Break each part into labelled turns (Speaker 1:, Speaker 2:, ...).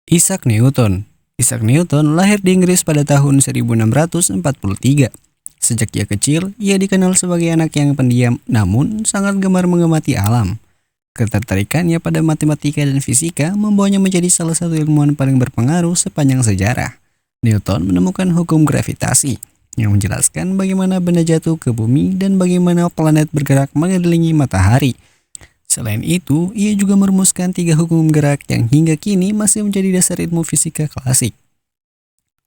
Speaker 1: Isaac Newton. Isaac Newton lahir di Inggris pada tahun 1643. Sejak ia kecil, ia dikenal sebagai anak yang pendiam namun sangat gemar mengamati alam. Ketertarikannya pada matematika dan fisika membawanya menjadi salah satu ilmuwan paling berpengaruh sepanjang sejarah. Newton menemukan hukum gravitasi yang menjelaskan bagaimana benda jatuh ke bumi dan bagaimana planet bergerak mengelilingi matahari. Selain itu, ia juga merumuskan 3 hukum gerak yang hingga kini masih menjadi dasar ilmu fisika klasik.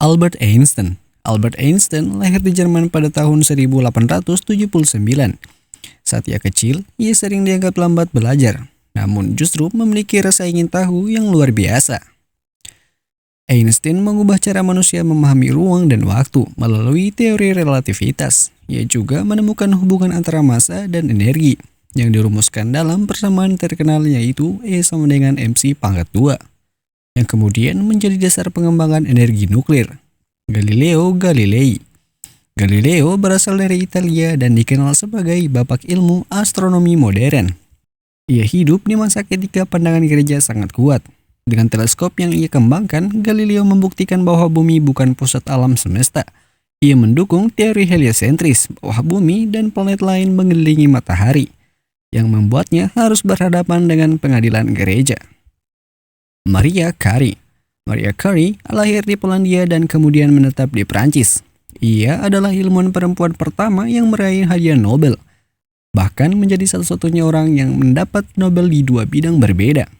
Speaker 1: Albert Einstein. Albert Einstein lahir di Jerman pada tahun 1879. Saat ia kecil, ia sering dianggap lambat belajar, namun justru memiliki rasa ingin tahu yang luar biasa. Einstein mengubah cara manusia memahami ruang dan waktu melalui teori relativitas. Ia juga menemukan hubungan antara massa dan energi yang dirumuskan dalam persamaan terkenal yaitu E sama dengan mc pangkat 2, yang kemudian menjadi dasar pengembangan energi nuklir. Galileo Galilei. Galileo berasal dari Italia dan dikenal sebagai bapak ilmu astronomi modern. Ia hidup di masa ketika pandangan gereja sangat kuat. Dengan teleskop yang ia kembangkan, Galileo membuktikan bahwa bumi bukan pusat alam semesta. Ia mendukung teori heliosentris bahwa bumi dan planet lain mengelilingi matahari, yang membuatnya harus berhadapan dengan pengadilan gereja. Maria Curie. Maria Curie lahir di Polandia dan kemudian menetap di Prancis. Ia adalah ilmuwan perempuan pertama yang meraih hadiah Nobel, bahkan menjadi satu-satunya orang yang mendapat Nobel di 2 bidang berbeda.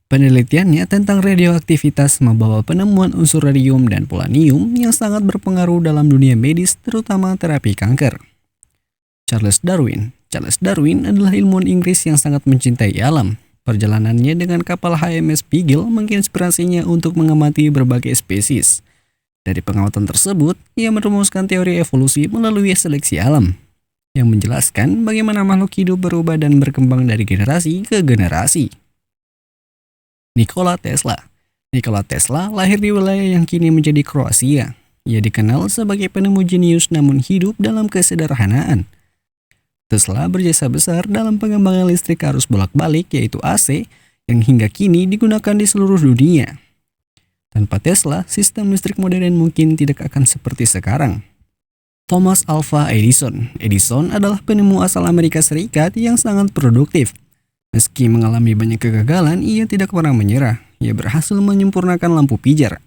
Speaker 1: Penelitiannya tentang radioaktivitas membawa penemuan unsur radium dan polonium yang sangat berpengaruh dalam dunia medis, terutama terapi kanker. Charles Darwin. Charles Darwin adalah ilmuwan Inggris yang sangat mencintai alam. Perjalanannya dengan kapal HMS Beagle menginspirasinya untuk mengamati berbagai spesies. Dari pengamatan tersebut, ia merumuskan teori evolusi melalui seleksi alam, yang menjelaskan bagaimana makhluk hidup berubah dan berkembang dari generasi ke generasi. Nikola Tesla. Nikola Tesla lahir di wilayah yang kini menjadi Kroasia. Ia dikenal sebagai penemu jenius namun hidup dalam kesederhanaan. Tesla berjasa besar dalam pengembangan listrik arus bolak-balik yaitu AC yang hingga kini digunakan di seluruh dunia. Tanpa Tesla, sistem listrik modern mungkin tidak akan seperti sekarang. Thomas Alva Edison. Edison adalah penemu asal Amerika Serikat yang sangat produktif. Meski mengalami banyak kegagalan, ia tidak pernah menyerah. Ia berhasil menyempurnakan lampu pijar,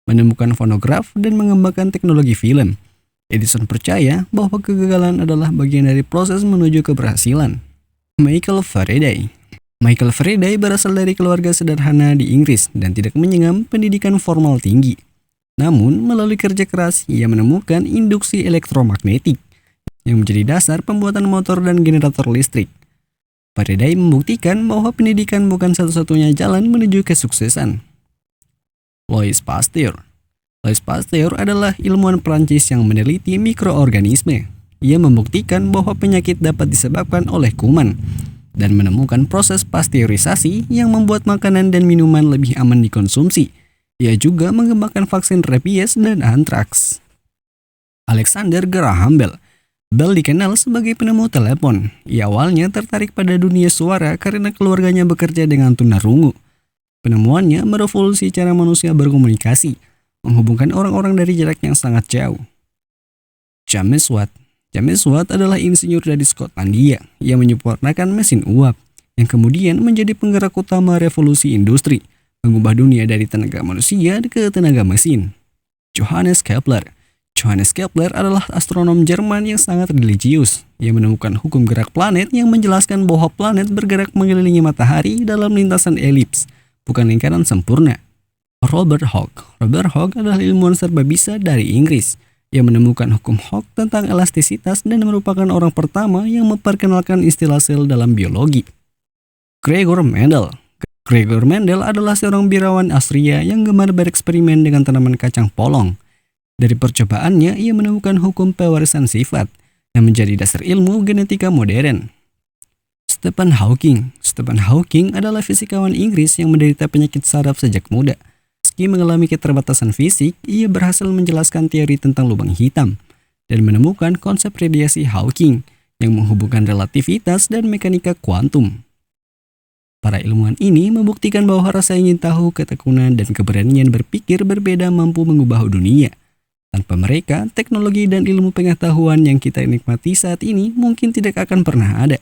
Speaker 1: menemukan fonograf, dan mengembangkan teknologi film. Edison percaya bahwa kegagalan adalah bagian dari proses menuju keberhasilan. Michael Faraday. Michael Faraday berasal dari keluarga sederhana di Inggris dan tidak mengenyam pendidikan formal tinggi. Namun, melalui kerja keras, ia menemukan induksi elektromagnetik yang menjadi dasar pembuatan motor dan generator listrik. Faraday membuktikan bahwa pendidikan bukan satu-satunya jalan menuju kesuksesan. Louis Pasteur. Louis Pasteur adalah ilmuwan Prancis yang meneliti mikroorganisme. Ia membuktikan bahwa penyakit dapat disebabkan oleh kuman dan menemukan proses pasteurisasi yang membuat makanan dan minuman lebih aman dikonsumsi. Ia juga mengembangkan vaksin rabies dan antraks. Alexander Graham Bell. Bell dikenal sebagai penemu telepon. Ia awalnya tertarik pada dunia suara karena keluarganya bekerja dengan tunarungu. Penemuannya merevolusi cara manusia berkomunikasi, menghubungkan orang-orang dari jarak yang sangat jauh. James Watt. James Watt adalah insinyur dari Skotlandia yang menyempurnakan mesin uap, yang kemudian menjadi penggerak utama revolusi industri, mengubah dunia dari tenaga manusia ke tenaga mesin. Johannes Kepler. Johannes Kepler adalah astronom Jerman yang sangat religius. Ia menemukan hukum gerak planet yang menjelaskan bahwa planet bergerak mengelilingi matahari dalam lintasan elips, bukan lingkaran sempurna. Robert Hooke. Robert Hooke adalah ilmuwan serba bisa dari Inggris. Ia menemukan hukum Hooke tentang elastisitas dan merupakan orang pertama yang memperkenalkan istilah sel dalam biologi. Gregor Mendel. Gregor Mendel adalah seorang biarawan Austria yang gemar bereksperimen dengan tanaman kacang polong. Dari percobaannya, ia menemukan hukum pewarisan sifat yang menjadi dasar ilmu genetika modern. Stephen Hawking. Stephen Hawking adalah fisikawan Inggris yang menderita penyakit saraf sejak muda. Meski mengalami keterbatasan fisik, ia berhasil menjelaskan teori tentang lubang hitam dan menemukan konsep radiasi Hawking yang menghubungkan relativitas dan mekanika kuantum. Para ilmuwan ini membuktikan bahwa rasa ingin tahu, ketekunan, dan keberanian berpikir berbeda mampu mengubah dunia. Tanpa mereka, teknologi dan ilmu pengetahuan yang kita nikmati saat ini mungkin tidak akan pernah ada.